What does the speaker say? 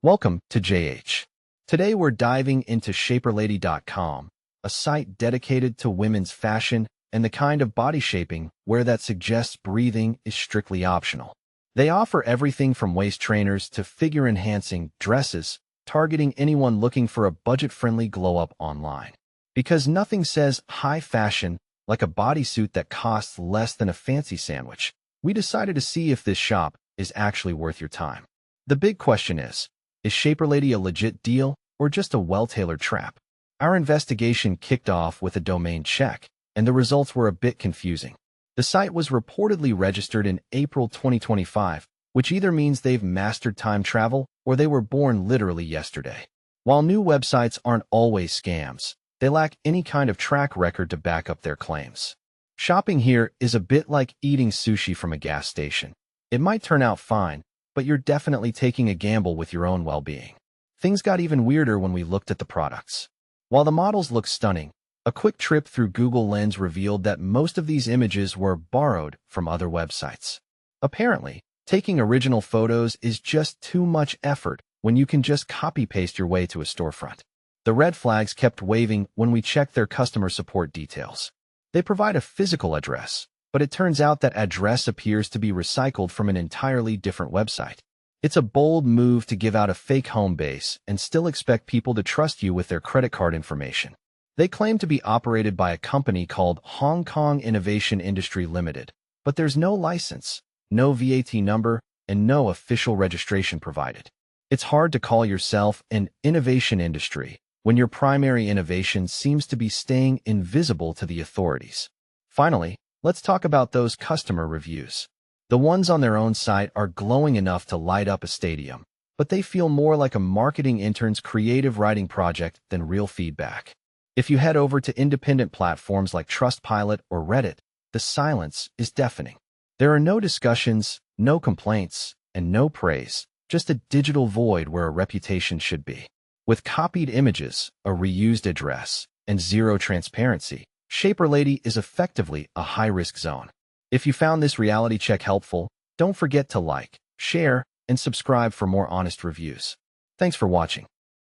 Welcome to JH. Today we're diving into Shapewear.com, a site dedicated to women's fashion and the kind of body shaping where that suggests breathing is strictly optional. They offer everything from waist trainers to figure-enhancing dresses, targeting anyone looking for a budget-friendly glow-up online. Because nothing says high fashion like a bodysuit that costs less than a fancy sandwich, we decided to see if this shop is actually worth your time. The big question is Shapewear a legit deal or just a well-tailored trap? Our investigation kicked off with a domain check, and the results were a bit confusing. The site was reportedly registered in April 2025, which either means they've mastered time travel or they were born literally yesterday. While new websites aren't always scams, they lack any kind of track record to back up their claims. Shopping here is a bit like eating sushi from a gas station. It might turn out fine, but you're definitely taking a gamble with your own well-being. Things got even weirder when we looked at the products. While the models look stunning, a quick trip through Google Lens revealed that most of these images were borrowed from other websites. Apparently, taking original photos is just too much effort when you can just copy-paste your way to a storefront. The red flags kept waving when we checked their customer support details. They provide a physical address, but it turns out that address appears to be recycled from an entirely different website. It's a bold move to give out a fake home base and still expect people to trust you with their credit card information. They claim to be operated by a company called Hong Kong Innovation Industry Limited, but there's no license, no VAT number, and no official registration provided. It's hard to call yourself an innovation industry when your primary innovation seems to be staying invisible to the authorities. Finally, let's talk about those customer reviews. The ones on their own site are glowing enough to light up a stadium, but they feel more like a marketing intern's creative writing project than real feedback. If you head over to independent platforms like Trustpilot or Reddit, the silence is deafening. There are no discussions, no complaints, and no praise, just a digital void where a reputation should be. With copied images, a reused address, and zero transparency, Shapewear is effectively a high-risk zone. If you found this reality check helpful, don't forget to like, share, and subscribe for more honest reviews. Thanks for watching.